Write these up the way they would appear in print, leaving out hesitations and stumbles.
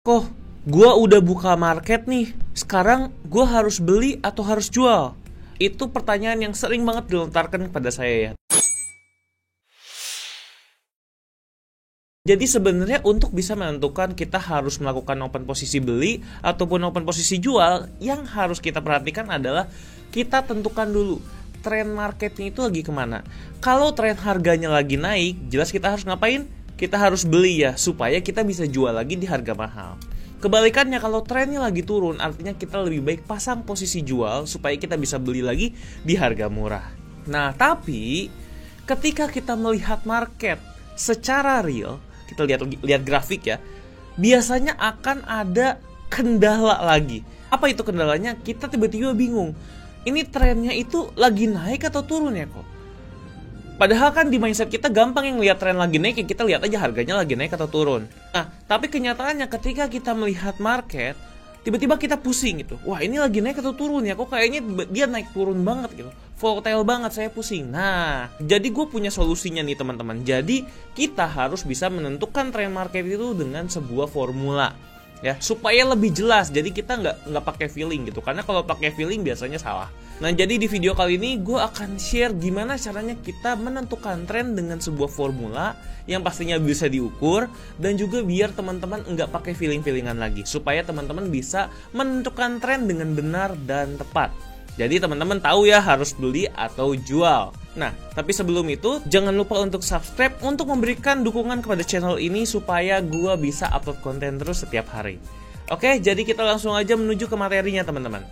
Kok gua udah buka market nih, sekarang gua harus beli atau harus jual? Itu pertanyaan yang sering banget dilontarkan kepada saya ya. Jadi sebenarnya untuk bisa menentukan kita harus melakukan open posisi beli ataupun open posisi jual, yang harus kita perhatikan adalah kita tentukan dulu tren marketnya itu lagi kemana. Kalau tren harganya lagi naik, jelas kita harus ngapain? Kita harus beli ya, supaya kita bisa jual lagi di harga mahal. Kebalikannya, kalau trennya lagi turun, artinya kita lebih baik pasang posisi jual supaya kita bisa beli lagi di harga murah. Nah, tapi ketika kita melihat market secara real, kita lihat grafik ya, biasanya akan ada kendala lagi. Apa itu kendalanya? Kita tiba-tiba bingung, ini trennya itu lagi naik atau turun ya kok? Padahal kan di mindset kita gampang yang lihat tren lagi naik, ya kita lihat aja harganya lagi naik atau turun. Nah, tapi kenyataannya ketika kita melihat market, tiba-tiba kita pusing gitu. Wah, ini lagi naik atau turun ya? Kok kayaknya dia naik turun banget gitu. Volatile banget, saya pusing. Nah, jadi gue punya solusinya nih teman-teman. Jadi kita harus bisa menentukan tren market itu dengan sebuah formula. Ya, supaya lebih jelas. Jadi kita nggak pakai feeling gitu. Karena kalau pakai feeling biasanya salah. Nah, jadi di video kali ini gue akan share gimana caranya kita menentukan tren dengan sebuah formula yang pastinya bisa diukur, dan juga biar teman-teman nggak pakai feeling-feelingan lagi, supaya teman-teman bisa menentukan tren dengan benar dan tepat. Jadi teman-teman tahu ya harus beli atau jual. Nah, tapi sebelum itu jangan lupa untuk subscribe untuk memberikan dukungan kepada channel ini supaya gue bisa upload konten terus setiap hari. Oke, jadi kita langsung aja menuju ke materinya teman-teman.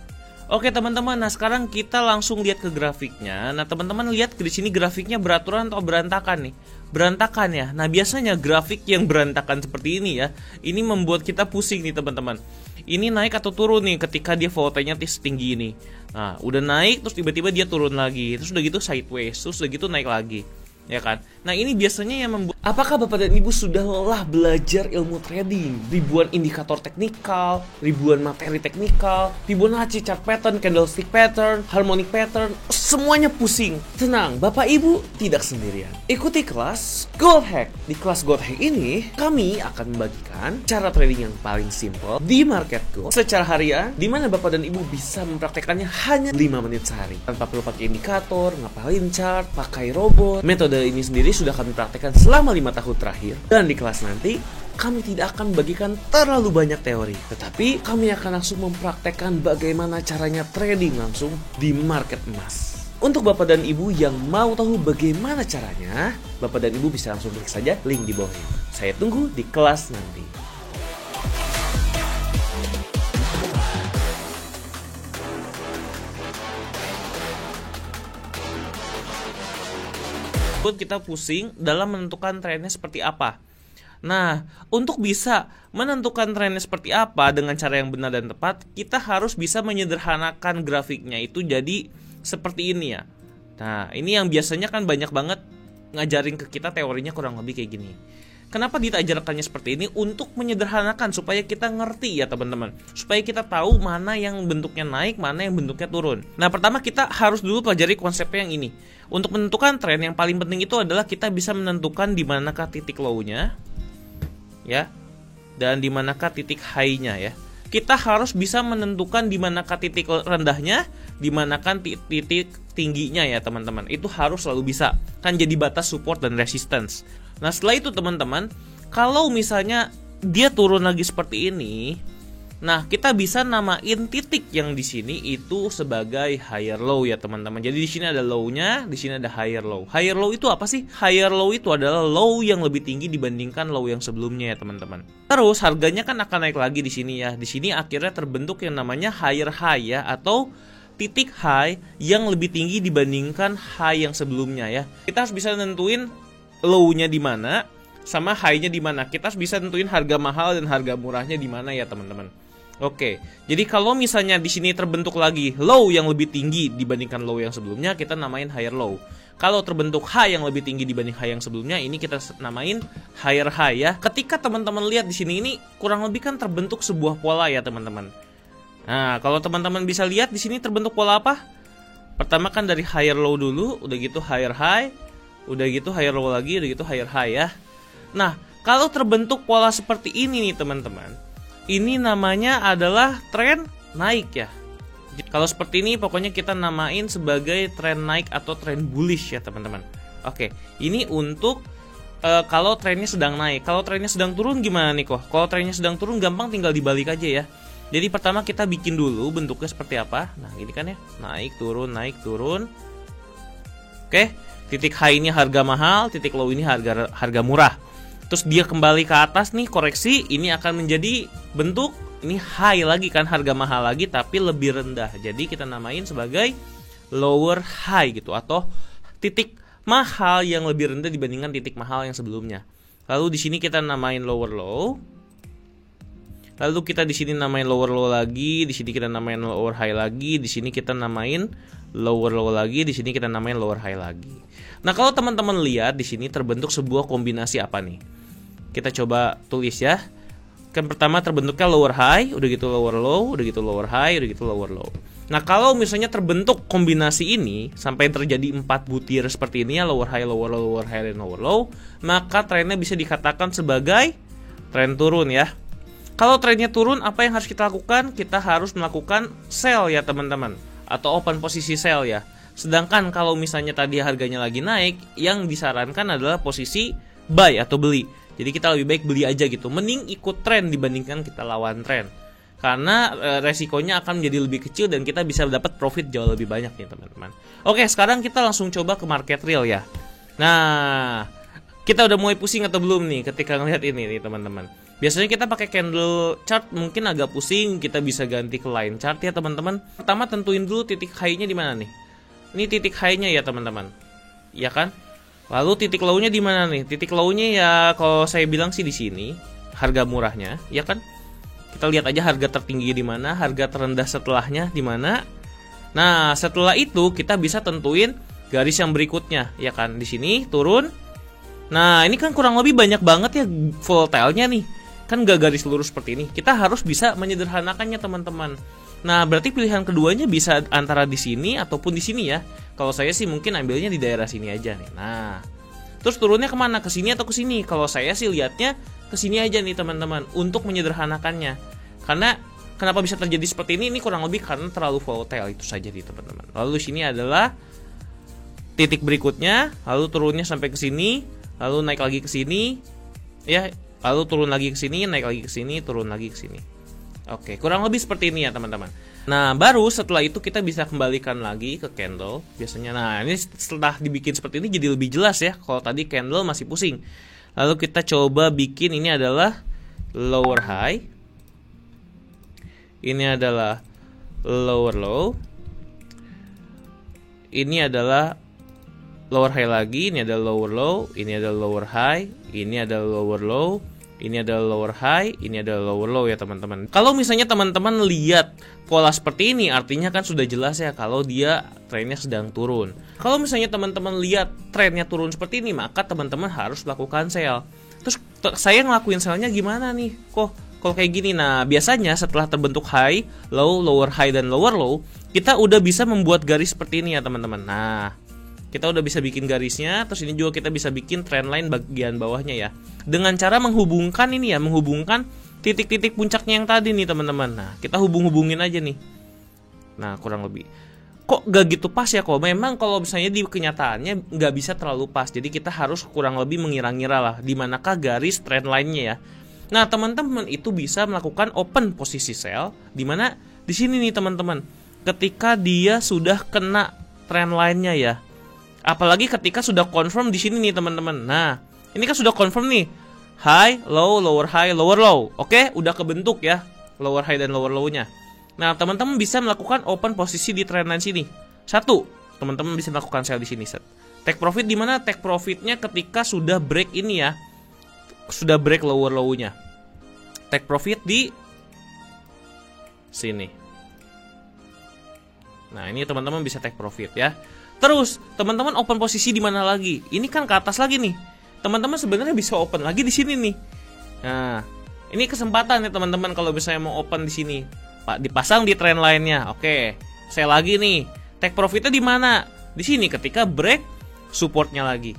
Oke teman-teman, nah sekarang kita langsung lihat ke grafiknya. Nah teman-teman lihat di sini grafiknya beraturan atau berantakan nih? Berantakan ya. Nah biasanya grafik yang berantakan seperti ini ya, ini membuat kita pusing nih teman-teman. Ini naik atau turun nih ketika dia voltanya setinggi ini. Nah udah naik terus tiba-tiba dia turun lagi, terus udah gitu sideways, terus udah gitu naik lagi, ya kan? Nah ini biasanya yang membuat, apakah Bapak dan Ibu sudah lelah belajar ilmu trading? Ribuan indikator teknikal, ribuan materi teknikal, Fibonacci chart pattern, candlestick pattern, harmonic pattern, semuanya pusing. Tenang, Bapak Ibu tidak sendirian. Ikuti kelas Gold Hack. Di kelas Gold Hack ini, kami akan membagikan cara trading yang paling simple di market gold secara harian, di mana Bapak dan Ibu bisa mempraktekannya hanya 5 menit sehari. Tanpa perlu pakai indikator, ngapalin chart, pakai robot. Metode ini sendiri sudah kami praktekkan selama 5 tahun terakhir, dan di kelas nanti kami tidak akan membagikan terlalu banyak teori, tetapi kami akan langsung mempraktekkan bagaimana caranya trading langsung di market emas. Untuk Bapak dan Ibu yang mau tahu bagaimana caranya, Bapak dan Ibu bisa langsung klik saja link di bawah ini. Saya tunggu di kelas nanti. Kita pusing dalam menentukan trennya seperti apa. Nah, untuk bisa menentukan trennya seperti apa dengan cara yang benar dan tepat, kita harus bisa menyederhanakan grafiknya itu jadi seperti ini ya. Nah, ini yang biasanya kan banyak banget ngajarin ke kita teorinya kurang lebih kayak gini. Kenapa ditajarkannya seperti ini? Untuk menyederhanakan supaya kita ngerti ya teman-teman, supaya kita tahu mana yang bentuknya naik, mana yang bentuknya turun. Nah pertama kita harus dulu pelajari konsepnya yang ini. Untuk menentukan tren yang paling penting itu adalah kita bisa menentukan di manakah titik low-nya ya, dan di manakah titik high-nya ya. Kita harus bisa menentukan di manakah titik rendahnya, di manakah titik tingginya ya teman-teman. Itu harus selalu bisa, kan jadi batas support dan resistance. Nah setelah itu teman-teman, kalau misalnya dia turun lagi seperti ini, nah kita bisa namain titik yang di sini itu sebagai higher low ya teman-teman. Jadi di sini ada low-nya, di sini ada higher low. Higher low itu apa sih? Higher low itu adalah low yang lebih tinggi dibandingkan low yang sebelumnya ya teman-teman. Terus harganya kan akan naik lagi di sini ya. Di sini akhirnya terbentuk yang namanya higher high ya, atau titik high yang lebih tinggi dibandingkan high yang sebelumnya ya. Kita harus bisa nentuin low-nya di mana sama high-nya di mana. Kita harus bisa nentuin harga mahal dan harga murahnya di mana ya teman-teman. Oke, jadi kalau misalnya di sini terbentuk lagi low yang lebih tinggi dibandingkan low yang sebelumnya, kita namain higher low. Kalau terbentuk high yang lebih tinggi dibanding high yang sebelumnya, ini kita namain higher high ya. Ketika teman-teman lihat di sini, ini kurang lebih kan terbentuk sebuah pola ya teman-teman. Nah, kalau teman-teman bisa lihat di sini terbentuk pola apa? Pertama kan dari higher low dulu, udah gitu higher high, udah gitu higher low lagi, udah gitu higher high ya. Nah, kalau terbentuk pola seperti ini nih teman-teman, ini namanya adalah tren naik ya. Kalau seperti ini pokoknya kita namain sebagai tren naik atau tren bullish ya teman-teman. Oke, ini untuk kalau trennya sedang naik. Kalau trennya sedang turun gimana nih kok? Kalau trennya sedang turun gampang tinggal dibalik aja ya. Jadi pertama kita bikin dulu bentuknya seperti apa. Nah gini kan ya, naik turun naik turun. Oke, titik high ini harga mahal, titik low ini harga murah. Terus dia kembali ke atas nih koreksi, ini akan menjadi bentuk ini high lagi kan, harga mahal lagi tapi lebih rendah. Jadi kita namain sebagai lower high gitu, atau titik mahal yang lebih rendah dibandingkan titik mahal yang sebelumnya. Lalu di sini kita namain lower low. Lalu kita di sini namain lower low lagi, di sini kita namain lower high lagi, di sini kita namain lower low lagi, di sini kita namain lower high lagi. Nah, kalau teman-teman lihat di sini terbentuk sebuah kombinasi apa nih? Kita coba tulis ya. Kan pertama terbentuknya lower high, udah gitu lower low, udah gitu lower high, udah gitu lower low. Nah, kalau misalnya terbentuk kombinasi ini sampai terjadi 4 butir seperti ini ya, lower high, lower high, dan lower low, maka trennya bisa dikatakan sebagai tren turun ya. Kalau trennya turun, apa yang harus kita lakukan? Kita harus melakukan sell ya teman-teman, atau open posisi sell ya. Sedangkan kalau misalnya tadi harganya lagi naik, yang disarankan adalah posisi buy atau beli. Jadi kita lebih baik beli aja gitu. Mending ikut tren dibandingkan kita lawan tren. Karena resikonya akan menjadi lebih kecil dan kita bisa dapat profit jauh lebih banyak nih teman-teman. Oke, sekarang kita langsung coba ke market real ya. Nah, kita udah mulai pusing atau belum nih ketika ngelihat ini nih teman-teman. Biasanya kita pakai candle chart mungkin agak pusing, kita bisa ganti ke line chart ya teman-teman. Pertama tentuin dulu titik high-nya di mana nih. Ini titik high-nya ya teman-teman. Iya kan? Lalu titik low-nya di mana nih? Titik low-nya ya kalau saya bilang sih di sini, harga murahnya, ya kan? Kita lihat aja harga tertinggi di mana, harga terendah setelahnya di mana. Nah, setelah itu kita bisa tentuin garis yang berikutnya, ya kan? Di sini turun. Nah, ini kan kurang lebih banyak banget ya volatile-nya nih. Kan gak garis lurus seperti ini. Kita harus bisa menyederhanakannya, teman-teman. Nah, berarti pilihan keduanya bisa antara di sini ataupun di sini ya. Kalau saya sih mungkin ambilnya di daerah sini aja nih. Nah, terus turunnya kemana? Ke sini atau ke sini? Kalau saya sih lihatnya ke sini aja nih teman-teman, untuk menyederhanakannya. Karena kenapa bisa terjadi seperti ini? Ini kurang lebih karena terlalu volatile, itu saja nih teman-teman. Lalu sini adalah titik berikutnya, lalu turunnya sampai ke sini, lalu naik lagi ke sini, ya, lalu turun lagi ke sini, naik lagi ke sini, turun lagi ke sini. Oke, kurang lebih seperti ini ya teman-teman. Nah, baru setelah itu kita bisa kembalikan lagi ke candle biasanya. Nah, ini setelah dibikin seperti ini jadi lebih jelas ya. Kalau tadi candle masih pusing. Lalu kita coba bikin, ini adalah lower high, ini adalah lower low, ini adalah lower high lagi, ini adalah lower low, ini adalah lower high, ini adalah lower low, ini adalah lower high, ini adalah lower low ya teman-teman. Kalau misalnya teman-teman lihat pola seperti ini, artinya kan sudah jelas ya kalau dia trennya sedang turun. Kalau misalnya teman-teman lihat trennya turun seperti ini, maka teman-teman harus melakukan sell. Terus saya ngelakuin sellnya gimana nih? Kalau kayak gini, nah biasanya setelah terbentuk high, low, lower high, dan lower low, kita udah bisa membuat garis seperti ini ya teman-teman. Nah, kita udah bisa bikin garisnya, terus ini juga kita bisa bikin trend line bagian bawahnya ya. Dengan cara menghubungkan ini ya, menghubungkan titik-titik puncaknya yang tadi nih teman-teman. Nah, kita hubung-hubungin aja nih. Nah, kurang lebih. Kok gak gitu pas ya kok? Memang kalau misalnya di kenyataannya gak bisa terlalu pas. Jadi kita harus kurang lebih mengira-ngira lah di manakah garis trend line-nya ya. Nah, teman-teman itu bisa melakukan open posisi sell di mana di sini nih teman-teman. Ketika dia sudah kena trend line-nya ya. Apalagi ketika sudah confirm di sini nih teman-teman. Nah, ini kan sudah confirm nih. High, low, lower high, lower low. Oke, udah kebentuk ya lower high dan lower low-nya. Nah, teman-teman bisa melakukan open posisi di trend line sini. Satu, teman-teman bisa melakukan sell di sini. Take profit di mana? Take profitnya ketika sudah break ini ya. Sudah break lower low-nya. Take profit di sini. Nah, ini teman-teman bisa take profit ya. Terus, teman-teman open posisi di mana lagi? Ini kan ke atas lagi nih. Teman-teman sebenarnya bisa open lagi di sini nih. Nah, ini kesempatan ya teman-teman kalau misalnya mau open di sini. Pak, dipasang di trend line-nya. Oke, saya lagi nih. Take profitnya di mana? Di sini ketika break supportnya lagi.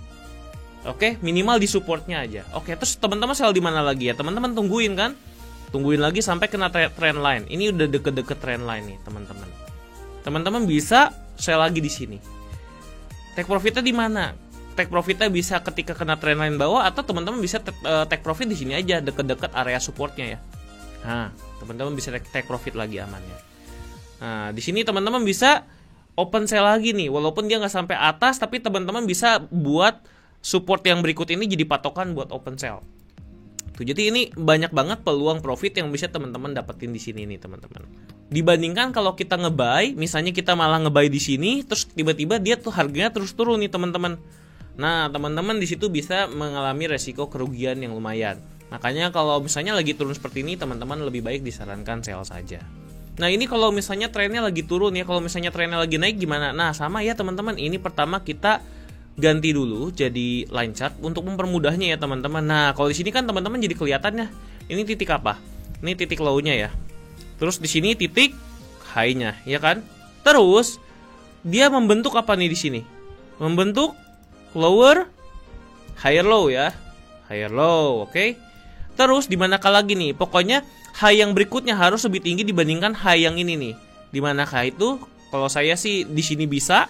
Oke, minimal di supportnya aja. Oke, terus teman-teman sell di mana lagi ya? Teman-teman tungguin kan? Tungguin lagi sampai kena trend line. Ini udah deket-deket trend line nih, teman-teman. Teman-teman bisa sell lagi di sini. Take profitnya di mana? Take profitnya bisa ketika kena trend line bawah, atau teman-teman bisa take profit di sini aja, deket-deket area supportnya ya. Nah, teman-teman bisa take profit lagi amannya. Nah, di sini teman-teman bisa open sell lagi nih, walaupun dia nggak sampai atas, tapi teman-teman bisa buat support yang berikut ini jadi patokan buat open sell. Tuh, jadi ini banyak banget peluang profit yang bisa teman-teman dapetin di sini nih, teman-teman. Dibandingkan kalau kita nge-buy, misalnya kita malah nge-buy di sini, terus tiba-tiba dia tuh harganya terus turun nih, teman-teman. Nah, teman-teman di situ bisa mengalami resiko kerugian yang lumayan. Makanya kalau misalnya lagi turun seperti ini, teman-teman lebih baik disarankan sell saja. Nah, ini kalau misalnya trennya lagi turun ya, kalau misalnya trennya lagi naik gimana? Nah, sama ya teman-teman, ini pertama kita ganti dulu jadi line chart untuk mempermudahnya ya teman-teman. Nah, kalau di sini kan teman-teman jadi kelihatannya ini titik apa? Ini titik low-nya ya. Terus di sini titik high-nya, ya kan? Terus dia membentuk apa nih di sini? Membentuk lower higher low ya. Higher low, oke? Terus di manakah lagi nih? Pokoknya high yang berikutnya harus lebih tinggi dibandingkan high yang ini nih. Di manakah itu? Kalau saya sih di sini bisa.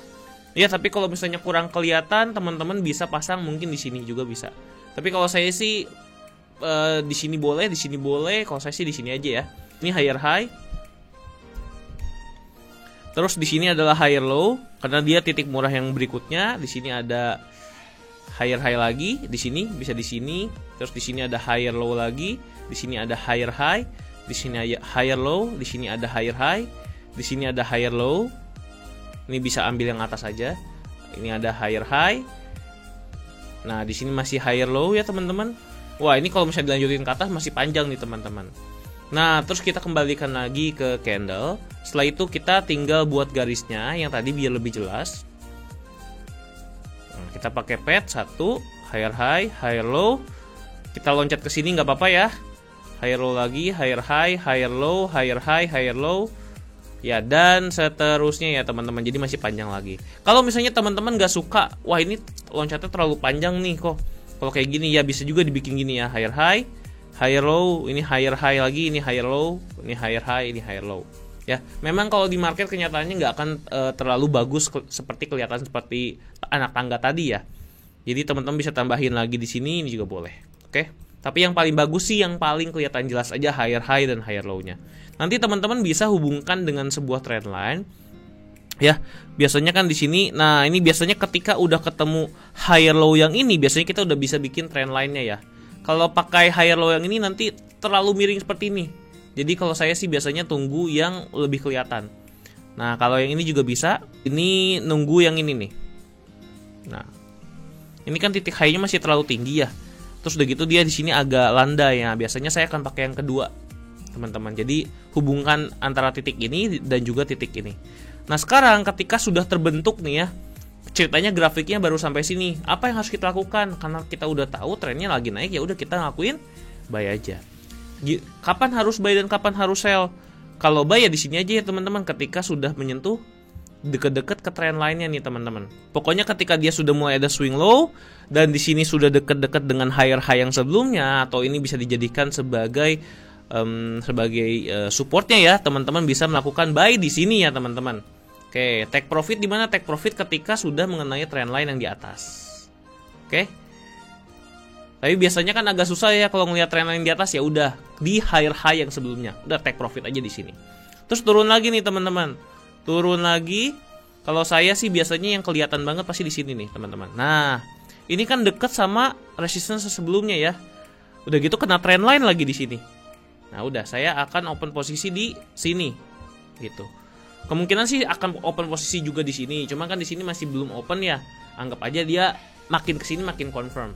Ya, tapi kalau misalnya kurang kelihatan, teman-teman bisa pasang mungkin di sini juga bisa. Tapi kalau saya sih di sini boleh, di sini boleh. Kalau saya sih di sini aja ya. Ini higher high. Terus di sini adalah higher low karena dia titik murah yang berikutnya. Di sini ada higher high lagi, di sini bisa di sini. Terus di sini ada higher low lagi, di sini ada higher high, di sini ada higher low, di sini ada higher high, di sini ada higher low. Ini bisa ambil yang atas saja. Ini ada higher high. Nah, di sini masih higher low ya, teman-teman. Wah, ini kalau misalnya dilanjutin ke atas masih panjang nih, teman-teman. Nah, terus kita kembalikan lagi ke candle. Setelah itu kita tinggal buat garisnya yang tadi biar lebih jelas. Nah, kita pakai pad 1, higher high, higher low. Kita loncat ke sini nggak apa-apa ya. Higher low lagi, higher high, higher low, higher high, higher low. Ya, dan seterusnya ya teman-teman. Jadi masih panjang lagi. Kalau misalnya teman-teman gak suka, wah ini loncatnya terlalu panjang nih kok. Kalau kayak gini ya bisa juga dibikin gini ya. Higher high, higher low, ini higher high lagi, ini higher low, ini higher high, ini higher low. Ya, memang kalau di market kenyataannya nggak akan terlalu bagus seperti kelihatan seperti anak tangga tadi ya. Jadi teman-teman bisa tambahin lagi di sini, ini juga boleh. Oke. Tapi yang paling bagus sih yang paling kelihatan jelas aja higher high dan higher low-nya. Nanti teman-teman bisa hubungkan dengan sebuah trend line. Ya, biasanya kan di sini. Nah, ini biasanya ketika udah ketemu higher low yang ini, biasanya kita udah bisa bikin trend line-nya ya. Kalau pakai higher low yang ini nanti terlalu miring seperti ini. Jadi kalau saya sih biasanya tunggu yang lebih kelihatan. Nah, kalau yang ini juga bisa. Ini nunggu yang ini nih. Nah, ini kan titik high-nya masih terlalu tinggi ya. Terus udah gitu dia di sini agak landai ya. Biasanya saya akan pakai yang kedua, teman-teman. Jadi hubungkan antara titik ini dan juga titik ini. Nah, sekarang ketika sudah terbentuk nih ya, ceritanya grafiknya baru sampai sini. Apa yang harus kita lakukan? Karena kita udah tahu trennya lagi naik, ya udah kita ngakuin buy aja. Kapan harus buy dan kapan harus sell? Kalau buy ya di sini aja ya teman-teman, ketika sudah menyentuh deket-deket ke trend lainnya nih teman-teman. Pokoknya ketika dia sudah mulai ada swing low dan di sini sudah deket-deket dengan higher high yang sebelumnya, atau ini bisa dijadikan sebagai supportnya ya, teman-teman bisa melakukan buy di sini ya teman-teman. Oke, take profit di mana? Take profit ketika sudah mengenai trend line yang di atas. Oke. Tapi biasanya kan agak susah ya kalau ngelihat trend line di atas, ya udah di higher high yang sebelumnya. Udah take profit aja di sini. Terus turun lagi nih teman-teman. Turun lagi. Kalau saya sih biasanya yang kelihatan banget pasti di sini nih, teman-teman. Nah, ini kan deket sama resistance sebelumnya ya. Udah gitu kena trend line lagi di sini. Nah, udah saya akan open posisi di sini. Gitu. Kemungkinan sih akan open posisi juga di sini. Cuma kan di sini masih belum open ya. Anggap aja dia makin kesini makin confirm.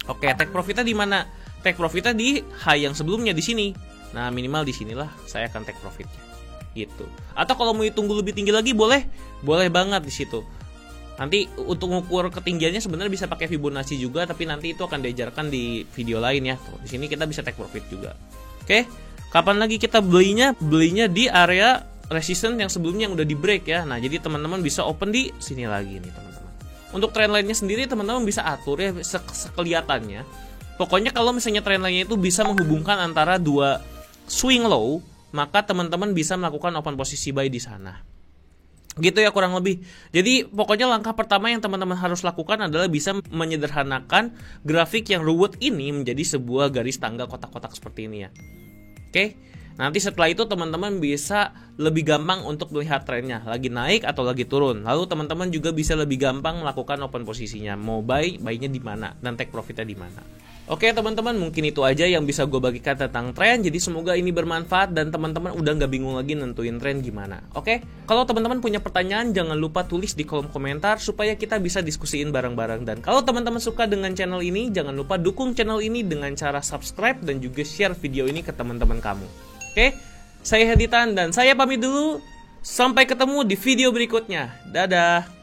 Oke, take profitnya di mana? Take profitnya di high yang sebelumnya di sini. Nah, minimal di sinilah saya akan take profitnya. Gitu. Atau kalau mau tunggu lebih tinggi lagi boleh banget di situ. Nanti untuk mengukur ketinggiannya sebenarnya bisa pakai Fibonacci juga, tapi nanti itu akan diajarkan di video lain ya. Di sini kita bisa take profit juga. Oke. Kapan lagi kita belinya? Belinya di area resistance yang sebelumnya yang udah di break ya. Nah, jadi teman-teman bisa open di sini lagi nih teman-teman. Untuk trend line-nya sendiri teman-teman bisa atur ya sekelihatannya. Pokoknya kalau misalnya trendline itu bisa menghubungkan antara dua swing low, maka teman-teman bisa melakukan open posisi buy di sana. Gitu ya kurang lebih. Jadi pokoknya langkah pertama yang teman-teman harus lakukan adalah bisa menyederhanakan grafik yang ruwet ini menjadi sebuah garis tangga kotak-kotak seperti ini ya. Oke. Nanti setelah itu teman-teman bisa lebih gampang untuk melihat trennya, lagi naik atau lagi turun. Lalu teman-teman juga bisa lebih gampang melakukan open posisinya, mau buy-nya di mana dan take profitnya di mana. Oke teman-teman, mungkin itu aja yang bisa gue bagikan tentang tren. Jadi semoga ini bermanfaat dan teman-teman udah gak bingung lagi nentuin tren gimana. Oke, kalau teman-teman punya pertanyaan jangan lupa tulis di kolom komentar supaya kita bisa diskusiin bareng-bareng. Dan kalau teman-teman suka dengan channel ini, jangan lupa dukung channel ini dengan cara subscribe dan juga share video ini ke teman-teman kamu. Oke, saya Heditan dan saya pamit dulu. Sampai ketemu di video berikutnya. Dadah.